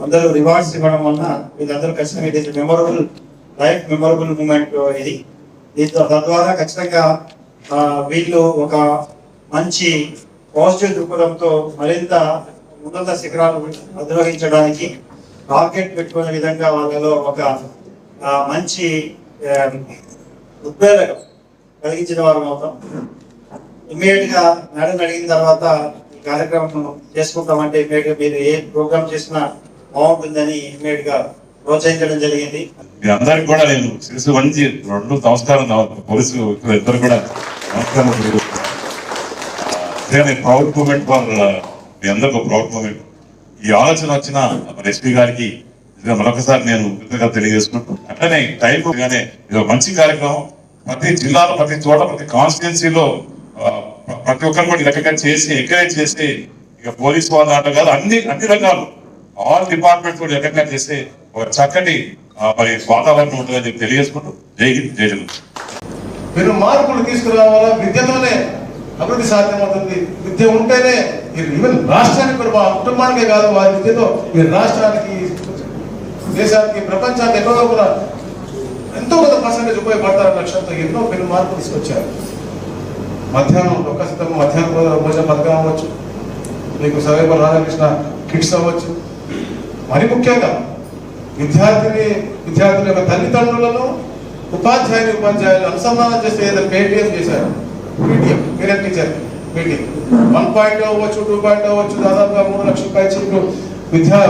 అందరూ రివార్డ్స్ ఇవ్వడం వలన వీళ్ళందరూ ఖచ్చితంగా ఇది మెమొరబుల్ లైఫ్ మెమొరబుల్ మూమెంట్ ఇది. దీంతో తద్వారా ఖచ్చితంగా వీళ్ళు ఒక మంచి పాజిటివ్ దృక్పథంతో మరింత ఉన్నత శిఖరాలు అధిరోహించడానికి రాకెట్ పెట్టుకునే విధంగా వాళ్ళలో ఒక మంచి ఉద్వేగం కలిగించిన వారు అవుతాం. ఇమ్మీడియట్ గా మేడం అడిగిన తర్వాత ఈ కార్యక్రమం చేసుకుంటామంటే ఇమ్మీడియట్ గా మీరు ఏ ప్రోగ్రామ్ చేసినా బాగుంటుందని ఇమ్మీడియట్ గా ప్రోత్సహించడం జరిగింది. మీ అందరికి కూడా నేను శిరస్సు వంచి 2 సంవత్సరాలు పోలీసు ఇద్దరు కూడా నమస్కారం. ప్రౌడ్ మూమెంట్ ఫర్ మీ అందరికి ఒక ప్రౌడ్ మూమెంట్. ఈ ఆలోచన వచ్చిన ఎస్పీ గారికి మరొకసారి నేను కృతజ్ఞతలు తెలియజేసుకుంటూ, అట్లనే టైం గానే ఇది ఒక మంచి కార్యక్రమం. ప్రతి జిల్లాలో ప్రతి చోట ప్రతి కాన్స్టిట్యున్సీలో ప్రతి ఒక్కరు కూడా లెక్కగా చేసి ఎంకరేజ్ చేసి ఇక పోలీస్ వాళ్ళ ఆట కాదు అన్ని రంగాలు ఆల్ డిపార్ట్మెంట్స్ కూడా లెక్కగా చేస్తే ఒక చక్కటి మరి వాతావరణం ఉంటుందని చెప్పి తెలియజేసుకుంటూ జై హింద్ జై జగన్. మీరు మార్పులు తీసుకురావాలా, విద్యతోనే అభివృద్ధి సాధ్యమవుతుంది. విద్య ఉంటేనే ఈవెన్ రాష్ట్రానికి కూడా మా కుటుంబానికే కాదు వారి విద్యతో ఈ రాష్ట్రానికి దేశానికి ప్రపంచానికి ఎన్నో కూడా ఎంతో కొంత పర్సెంటేజ్ ఉపయోగపడతారన్న లక్ష్యంతో ఎన్నో పెను మార్పులు తీసుకొచ్చారు. మధ్యాహ్నం డొక్కసితం మధ్యాహ్నం భోజన పథకం అవ్వచ్చు, మీకు సర్వేపల్లి రాధాకృష్ణ కిట్స్ అవ్వచ్చు. మరి ముఖ్యంగా విద్యార్థుల యొక్క తల్లిదండ్రులను ఉపాధ్యాయులు అనుసంధానం చేస్తే ఏదో పేటిఎం చేశారు. పేటిఎం పేరెంట్ టీచర్ పేటిఎం 1.0 అవ్వచ్చు, 2.0 అవ్వచ్చు, దాదాపుగా 3 లక్షల పైచీలు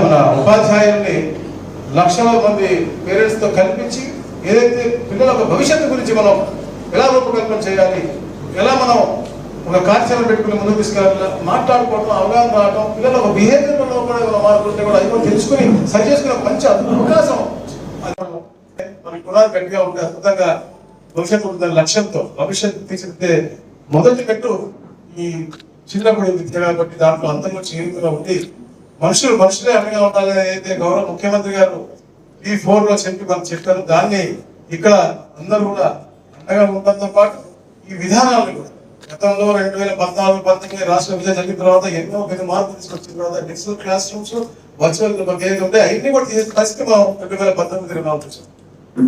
మన ఉపాధ్యాయుల్ని లక్షల మంది పేరెంట్స్ తో కల్పించి ఏదైతే పిల్లల యొక్క భవిష్యత్తు గురించి మనం ఎలా రూపకల్పన చేయాలి, ఎలా మనం ఒక కార్యాచరణ పెట్టుకుని ముందుకు తీసుకెళ్ళాలి, మాట్లాడుకోవడం, అవగాహన రావడం, పిల్లల ఒక బిహేవియర్లో కూడా మార్పుంటే కూడా అవి తెలుసుకుని సరి చేసుకునే మంచి అవకాశం మనకి పునాది గట్టిగా ఉంటే అద్భుతంగా భవిష్యత్తు ఉంటుందని లక్ష్యంతో భవిష్యత్తు తీర్చిదిద్దే మొదటి పెట్టు ఈ చిన్నప్పుడు విద్య కాబట్టి దాంట్లో అంతంగా చేరుకుగా ఉండి మనుషులే అండగా ఉండాలని అయితే గౌరవ ముఖ్యమంత్రి గారు P4 లో చెప్పి మనం చెప్పారు. దాన్ని ఇక్కడ అందరూ కూడా అండగా ఉండడంతో పాటు ఈ విధానాలను కూడా గతంలో 2014-19 రాష్ట్ర విభజన జరిగిన తర్వాత ఎన్నో పెద్ద మార్పులు తీసుకొచ్చిన తర్వాత డిజిటల్ క్లాస్ రూమ్స్ వర్చువల్ ఏదైతే ఉంటాయి అవన్నీ కూడా తీసే పరిస్థితి మనం 2019 రావచ్చు.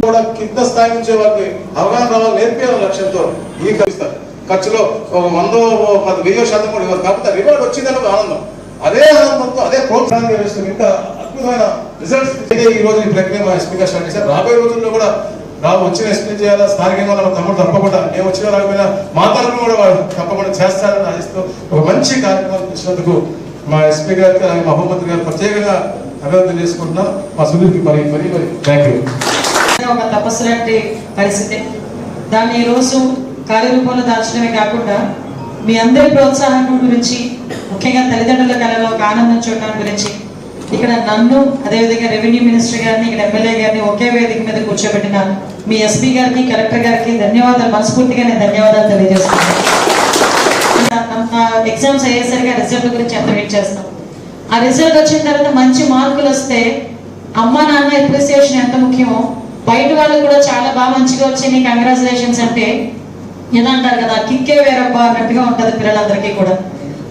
కూడా కింద స్థాయి నుంచే వాళ్ళకి అవగాహన రావాలి, నేర్పేయాలని లక్ష్యంతో ఈ ఖర్చులో 100-1000% కూడా ఇవ్వాలి. కాకపోతే రివార్డ్ వచ్చిందని ఒక ఆనందం, అదే ఆనందంతో అదే ప్రోత్సాహం చేస్తుంది. ఇంకా అద్భుతమైన రిజల్ట్స్ ఈ రోజు ఈ ప్రక్రియ మా ఎస్పీగా స్టార్ట్ చేశారు. రాబోయే రోజుల్లో కూడా వచ్చిన ఎస్పీ చేయాలా, స్థానికంగా మన తమ్ముడు తప్పకుండా నేను వచ్చినా రాకపోయినా మా తరఫున కూడా వాళ్ళు తప్పకుండా చేస్తారని ఆశిస్తూ ఒక మంచి కార్యక్రమం ఇచ్చినందుకు మా ఎస్పీ గారికి మా హోంమంత్రి గారు ప్రత్యేకంగా అభినందన చేసుకుంటున్నాం. మా సుధీర్కి మరి థ్యాంక్ యూ. ఒక తపస్సు లాంటి పరిస్థితి, దాన్ని ఈరోజు కార్యరూపంలో దాల్చడమే కాకుండా మీ అందరి ప్రోత్సాహం గురించి, ముఖ్యంగా తల్లిదండ్రుల కళలో ఒక ఆనందం చూడడం గురించి ఇక్కడ నన్ను అదేవిధంగా రెవెన్యూ మినిస్టర్ గారిని ఇక్కడ ఎమ్మెల్యే గారిని ఒకే వేదిక మీద కూర్చోబెట్టిన మీ ఎస్పీ గారికి కలెక్టర్ గారికి ధన్యవాదాలు, మనస్ఫూర్తిగా నేను ధన్యవాదాలు తెలియజేస్తున్నాను. ఎగ్జామ్స్ అయ్యేసరిగా రిజల్ట్ గురించి ఎంత వెయిట్ చేస్తాం. ఆ రిజల్ట్ వచ్చిన తర్వాత మంచి మార్కులు వస్తే అమ్మ నాన్న అప్రిసియేషన్ ఎంత ముఖ్యమో, బయట వాళ్ళు కూడా చాలా బాగా మంచిగా వచ్చి కంగ్రాచులేషన్స్ అంటే ఏదంటారు కదా, కిక్కే వేరబ్బా అన్నట్టుగా ఉంటది పిల్లలందరికీ కూడా.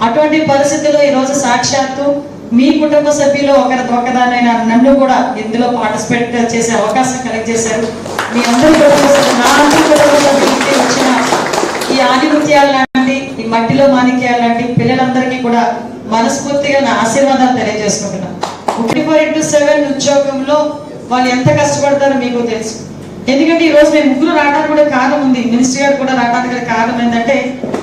అటువంటి పరిస్థితుల్లో ఈరోజు సాక్షాత్తు మీ కుటుంబ సభ్యులు ఒకదానైనా నన్ను కూడా ఇందులో పార్టిసిపేట్ చేసే అవకాశం కలెక్ట్ చేశారు. మీ అందరి కుటుంబ సభ్యులు వచ్చిన ఈ ఆనిముత్యాలు లాంటి, ఈ మట్టిలో మాణిక్యాలు లాంటి పిల్లలందరికీ కూడా మనస్ఫూర్తిగా నా ఆశీర్వాదాలు తెలియజేసుకుంటున్నాను. 24/7 ఉద్యోగంలో వాళ్ళు ఎంత కష్టపడతారో మీకు తెలుసు. ఎందుకంటే ఈ రోజు మేము ముగ్గురు రావడానికి కూడా కారణం ఉంది, మినిస్టర్ గారు కూడా రావడానికి కారణం ఏంటంటే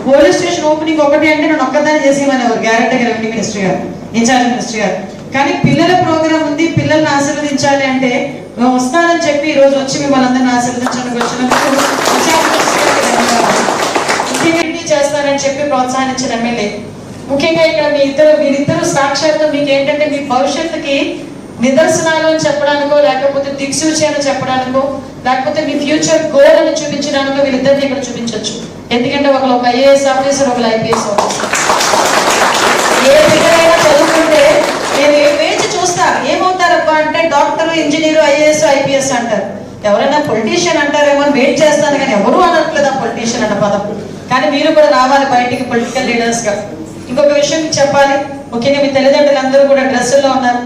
పోలీస్ స్టేషన్ ఓపెనింగ్ ఒకటి అంటే నేను ఒక్కదాన్ని చేసేమనేవారు గ్యారెంటీగా రెవెన్యూ మినిస్టర్ గారు, ఇన్ఛార్జ్ మినిస్టర్ గారు. కానీ పిల్లల ప్రోగ్రామ్ ఉంది, పిల్లల్ని ఆశీర్వదించాలి అంటే మేము వస్తానని చెప్పి ఈ రోజు వచ్చి మిమ్మల్ని అందరినీ ఆశీర్వదించడానికి వచ్చినందుకు చేస్తానని చెప్పి ప్రోత్సహించిన ఎమ్మెల్యే, ముఖ్యంగా ఇక్కడ వీరిద్దరు సాక్షాత్తు మీకు ఏంటంటే మీ భవిష్యత్తుకి నిదర్శనాలు అని చెప్పడానికో, లేకపోతే దిక్సూచి అని చెప్పడానికో, లేకపోతే మీ ఫ్యూచర్ గోల్ అని చూపించడానికో వీళ్ళిద్దరిని ఇక్కడ చూపించవచ్చు. ఎందుకంటే ఒక IAS ఆఫీసర్, ఒక IPS ఆఫీసర్. ఏ బిడ్డైనా చదువుకుంటే నేను వేచి చూస్తా ఏమవుతారబ్బా అంటే డాక్టర్, ఇంజనీరు, IAS, IPS అంటారు. ఎవరైనా పొలిటీషియన్ అంటారేమో అని వెయిట్ చేస్తాను, కానీ ఎవరు అనట్లేదు ఆ పొలిటీషియన్ అన్న పదం. కానీ మీరు కూడా రావాలి బయటికి పొలిటికల్ లీడర్స్ గా. ఇంకొక విషయం చెప్పాలి, ముఖ్యంగా మీ తల్లిదండ్రులు అందరూ కూడా డ్రెస్సుల్లో ఉన్నారు,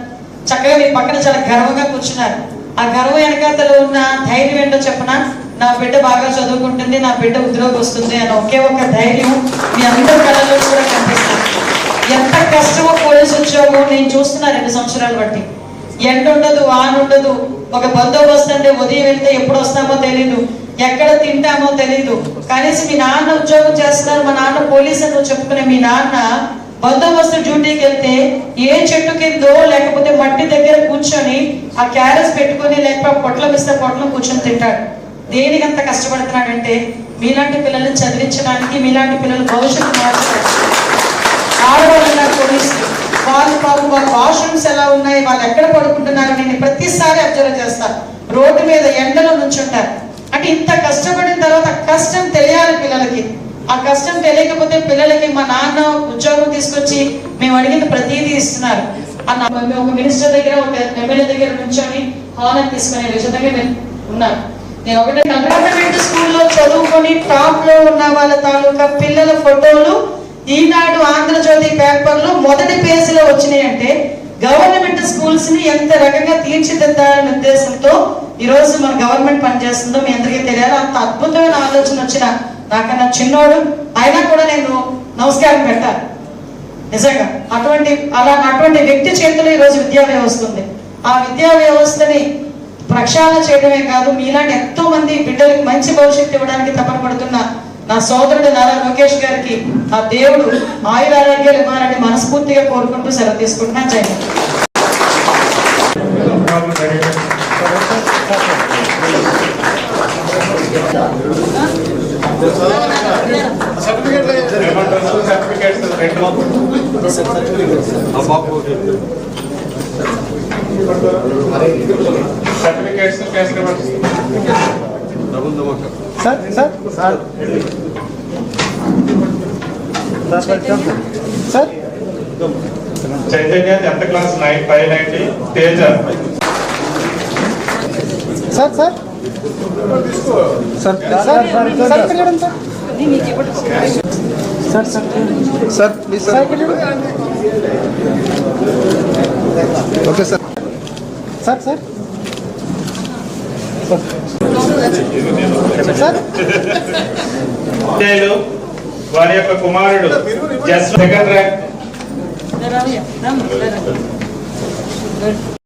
చక్కగా మీ పక్కన చాలా గర్వంగా కూర్చున్నారు. ఆ గర్వం వెనకాతలో ఉన్న ధైర్యం ఏంటో చెప్పనా, నా బిడ్డ బాగా చదువుకుంటుంది, నా బిడ్డ ఉద్యోగం వస్తుంది అని ఒకే ఒక్క ధైర్యం మీ అందరి కళ్ళలో కూడా కనిపిస్తుంది. ఎంత కష్టమో పోలీసు ఉద్యోగం నేను చూస్తున్నా 2 సంవత్సరాలు బట్టి. ఎండ ఉండదు, వాన ఉండదు, ఒక బందోబస్తు అంటే ఉదయం వెళ్తే ఎప్పుడు వస్తామో తెలీదు, ఎక్కడ తింటామో తెలీదు. కనీసం మీ నాన్న ఉద్యోగం చేస్తున్నారు, మా నాన్న పోలీసు అని చెప్పుకునే మీ నాన్న బందోబస్తు డ్యూటీకి వెళ్తే ఏ చెట్టు కిందో లేకపోతే మట్టి దగ్గర కూర్చొని ఆ క్యారెట్స్ పెట్టుకొని లేకపోతే పొట్లం ఇస్తే పొట్లం కూర్చొని తింటాడు. దేనికి అంత కష్టపడుతున్నాడంటే మీలాంటి పిల్లల్ని చదివించడానికి, మీలాంటి పిల్లలు భవిష్యత్తు మార్చడానికి. ఆడవాళ్ళు పోలీసులు వాళ్ళు పాపం వాళ్ళ వాష్రూమ్స్ ఎలా ఉన్నాయి, వాళ్ళు ఎక్కడ పడుకుంటున్నారు నేను ప్రతిసారి అబ్జర్వ్ చేస్తాను. రోడ్డు మీద ఎండలో నుంచుంటారు. అంటే ఇంత కష్టపడిన తర్వాత కష్టం తెలియాలి పిల్లలకి. ఆ కష్టం తెలియకపోతే పిల్లలకి మా నాన్న ఉద్యోగం తీసుకొచ్చి మేము అడిగిన ప్రతిదీ ఇస్తున్నారు. ఒక మినిస్టర్ దగ్గర, ఒక ఎమ్మెల్యే దగ్గర నుంచొని హానర్ తీసుకునే విధంగా ఉన్నారు. నేను ఒకటే గవర్నమెంట్ స్కూల్లో చదువుకొని టాప్ లో ఉన్న వాళ్ళ తాలూకా పిల్లల ఫోటోలు ఈనాడు ఆంధ్రజ్యోతి పేపర్లో మొదటి పేజీలో వచ్చినాయి. అంటే గవర్నమెంట్ స్కూల్స్ ని ఎంత రకంగా తీర్చిదిద్దాలనే ఉద్దేశంతో ఈ రోజు మన గవర్నమెంట్ పనిచేస్తుందో మీ అందరికీ తెలియాలి. అంత అద్భుతమైన ఆలోచన వచ్చిన నాకన్నా చిన్నోడు అయినా కూడా నేను నమస్కారం పెట్టాలి నిజంగా. అటువంటి వ్యక్తి చేతిలో ఈ రోజు విద్యా వ్యవస్థ ఉంది. ఆ విద్యా వ్యవస్థని ప్రక్షాళన చేయడమే కాదు, మీలాంటి ఎంతో మంది బిడ్డలకు మంచి భవిష్యత్తు ఇవ్వడానికి తపన పడుతున్న నా సోదరుడు నారా లోకేష్ గారికి ఆ దేవుడు ఆయురారోగ్యాలు ఇవ్వాలని మనస్ఫూర్తిగా కోరుకుంటూ సెలవు తీసుకుంటున్నా. జై Hind. Chaitanya 10th class 590 Teja. Sir sir sir sir sir please sir okay sir sir sir sir వారి యొక్క కుమారుడు జస్ట్ 2nd ర్యాంక్.